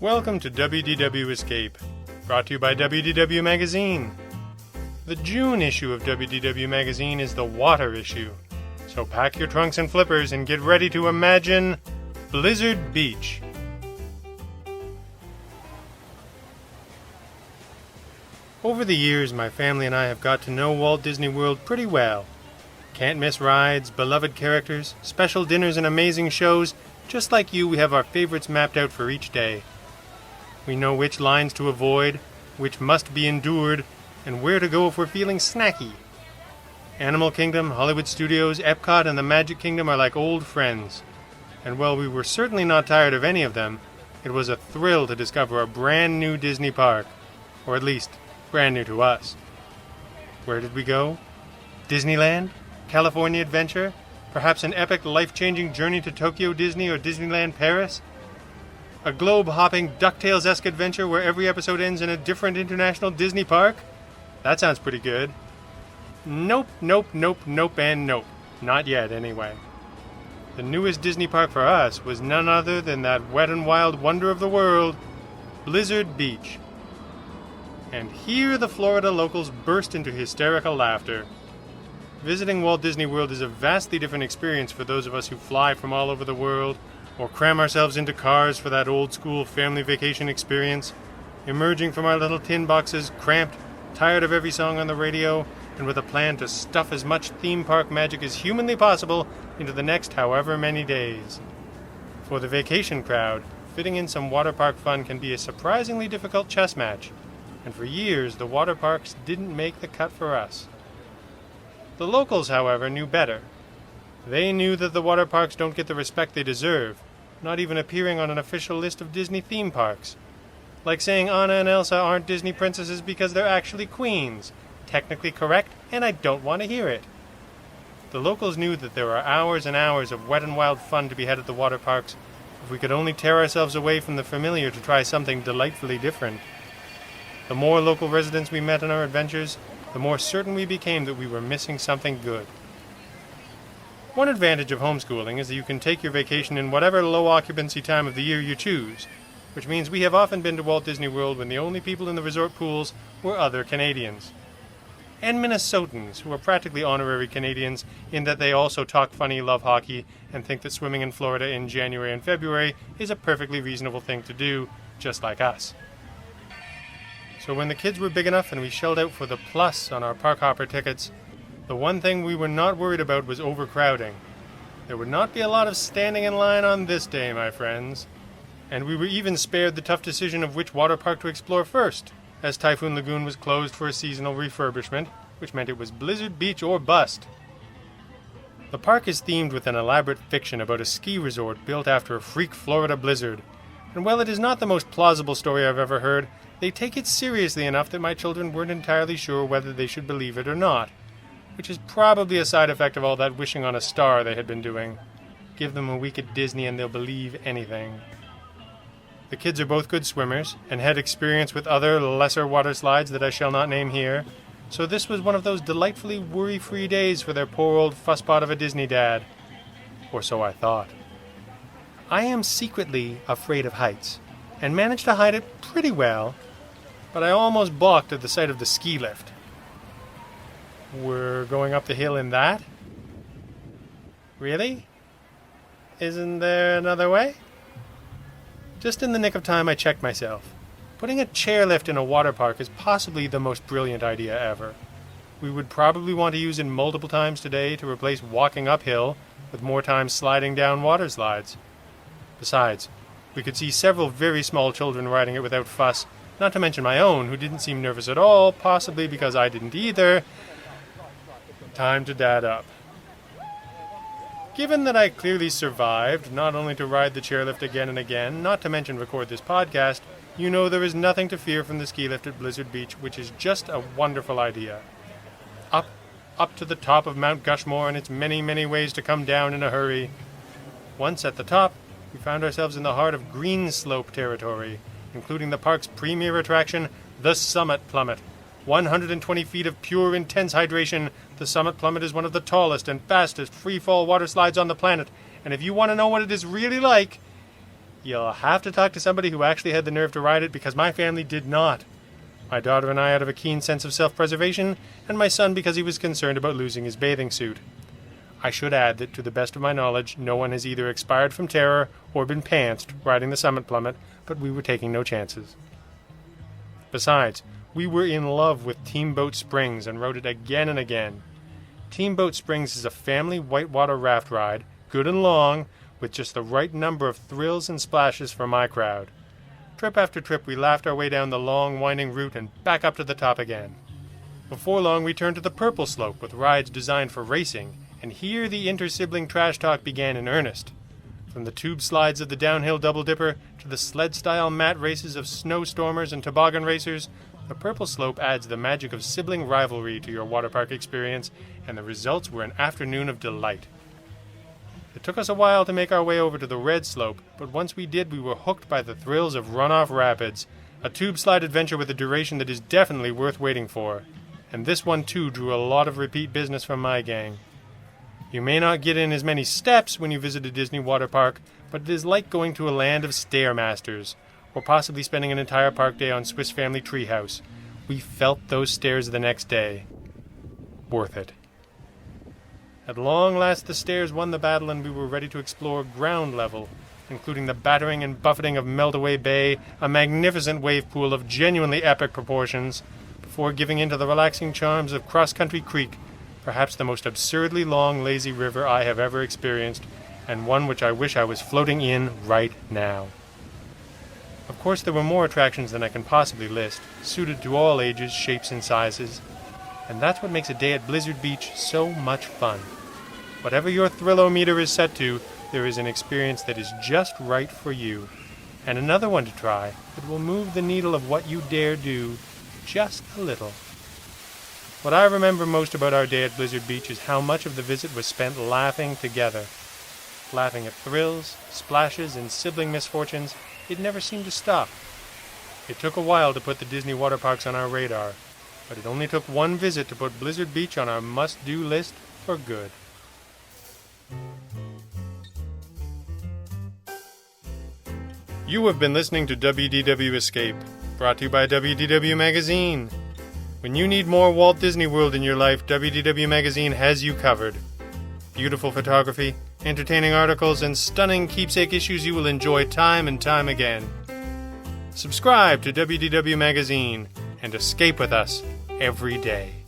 Welcome to WDW Escape, brought to you by WDW Magazine. The June issue of WDW Magazine is the water issue, so pack your trunks and flippers and get ready to imagine Blizzard Beach. Over the years, my family and I have got to know Walt Disney World pretty well. Can't miss rides, beloved characters, special dinners, and amazing shows. Just like you, we have our favorites mapped out for each day. We know which lines to avoid, which must be endured, and where to go if we're feeling snacky. Animal Kingdom, Hollywood Studios, Epcot, and the Magic Kingdom are like old friends. And while we were certainly not tired of any of them, it was a thrill to discover a brand new Disney park. Or at least, brand new to us. Where did we go? Disneyland? California Adventure? Perhaps an epic, life-changing journey to Tokyo Disney or Disneyland Paris? A globe-hopping DuckTales-esque adventure where every episode ends in a different international Disney park? That sounds pretty good. Nope, and nope. Not yet, anyway. The newest Disney park for us was none other than that wet and wild wonder of the world, Blizzard Beach. And here the Florida locals burst into hysterical laughter. Visiting Walt Disney World is a vastly different experience for those of us who fly from all over the world, or cram ourselves into cars for that old-school family vacation experience, emerging from our little tin boxes, cramped, tired of every song on the radio, and with a plan to stuff as much theme park magic as humanly possible into the next however many days. For the vacation crowd, fitting in some water park fun can be a surprisingly difficult chess match, and for years the water parks didn't make the cut for us. The locals, however, knew better. They knew that the water parks don't get the respect they deserve, not even appearing on an official list of Disney theme parks. Like saying Anna and Elsa aren't Disney princesses because they're actually queens. Technically correct, and I don't want to hear it. The locals knew that there are hours and hours of wet and wild fun to be had at the water parks if we could only tear ourselves away from the familiar to try something delightfully different. The more local residents we met on our adventures, the more certain we became that we were missing something good. One advantage of homeschooling is that you can take your vacation in whatever low-occupancy time of the year you choose, which means we have often been to Walt Disney World when the only people in the resort pools were other Canadians. And Minnesotans, who are practically honorary Canadians in that they also talk funny, love hockey, and think that swimming in Florida in January and February is a perfectly reasonable thing to do, just like us. So when the kids were big enough and we shelled out for the plus on our park hopper tickets, the one thing we were not worried about was overcrowding. There would not be a lot of standing in line on this day, my friends. And we were even spared the tough decision of which water park to explore first, as Typhoon Lagoon was closed for a seasonal refurbishment, which meant it was Blizzard Beach or bust. The park is themed with an elaborate fiction about a ski resort built after a freak Florida blizzard. And while it is not the most plausible story I've ever heard, they take it seriously enough that my children weren't entirely sure whether they should believe it or not. Which is probably a side effect of all that wishing on a star they had been doing. Give them a week at Disney and they'll believe anything. The kids are both good swimmers, and had experience with other, lesser water slides that I shall not name here, so this was one of those delightfully worry-free days for their poor old fusspot of a Disney dad. Or so I thought. I am secretly afraid of heights, and managed to hide it pretty well, but I almost balked at the sight of the ski lift. We're going up the hill in that? Really? Isn't there another way? Just in the nick of time, I checked myself. Putting a chairlift in a water park is possibly the most brilliant idea ever. We would probably want to use it multiple times today to replace walking uphill with more time sliding down water slides. Besides, we could see several very small children riding it without fuss, not to mention my own, who didn't seem nervous at all, possibly because I didn't either. Time to dad up. Given that I clearly survived, not only to ride the chairlift again and again, not to mention record this podcast, you know there is nothing to fear from the ski lift at Blizzard Beach, which is just a wonderful idea. Up to the top of Mount Gushmore and its many, many ways to come down in a hurry. Once at the top, we found ourselves in the heart of green slope territory, including the park's premier attraction, the Summit Plummet. 120 feet of pure, intense hydration, the Summit Plummet is one of the tallest and fastest free-fall water slides on the planet, and if you want to know what it is really like, You'll have to talk to somebody who actually had the nerve to ride it, because my family did not. My daughter and I out of a keen sense of self-preservation, and my son because he was concerned about losing his bathing suit. I should add that, to the best of my knowledge, no one has either expired from terror or been pantsed riding the Summit Plummet, but we were taking no chances. Besides, we were in love with Teamboat Springs and rode it again and again. Teamboat Springs is a family whitewater raft ride, good and long, with just the right number of thrills and splashes for my crowd. Trip after trip, we laughed our way down the long, winding route and back up to the top again. Before long, we turned to the Purple Slope with rides designed for racing, and here the inter-sibling trash talk began in earnest. From the tube slides of the downhill Double Dipper to the sled-style mat races of snowstormers and toboggan racers, the Purple Slope adds the magic of sibling rivalry to your water park experience, and the results were an afternoon of delight. It took us a while to make our way over to the Red Slope, but once we did, we were hooked by the thrills of Runoff Rapids, a tube slide adventure with a duration that is definitely worth waiting for. And this one too drew a lot of repeat business from my gang. You may not get in as many steps when you visit a Disney water park, but it is like going to a land of stairmasters, or possibly spending an entire park day on Swiss Family Treehouse. We felt those stairs the next day. Worth it. At long last the stairs won the battle, and we were ready to explore ground level, including the battering and buffeting of Meltaway Bay, a magnificent wave pool of genuinely epic proportions, before giving in to the relaxing charms of Cross Country Creek, perhaps the most absurdly long, lazy river I have ever experienced, and one which I wish I was floating in right now. Of course, there were more attractions than I can possibly list, suited to all ages, shapes, and sizes, and that's what makes a day at Blizzard Beach so much fun. Whatever your thrillometer is set to, there is an experience that is just right for you, and another one to try that will move the needle of what you dare do just a little. What I remember most about our day at Blizzard Beach is how much of the visit was spent laughing together. Laughing at thrills, splashes, and sibling misfortunes, it never seemed to stop. It took a while to put the Disney water parks on our radar, but it only took one visit to put Blizzard Beach on our must-do list for good. You have been listening to WDW Escape, brought to you by WDW Magazine. When you need more Walt Disney World in your life, WDW Magazine has you covered. Beautiful photography, entertaining articles, and stunning keepsake issues you will enjoy time and time again. Subscribe to WDW Magazine and escape with us every day.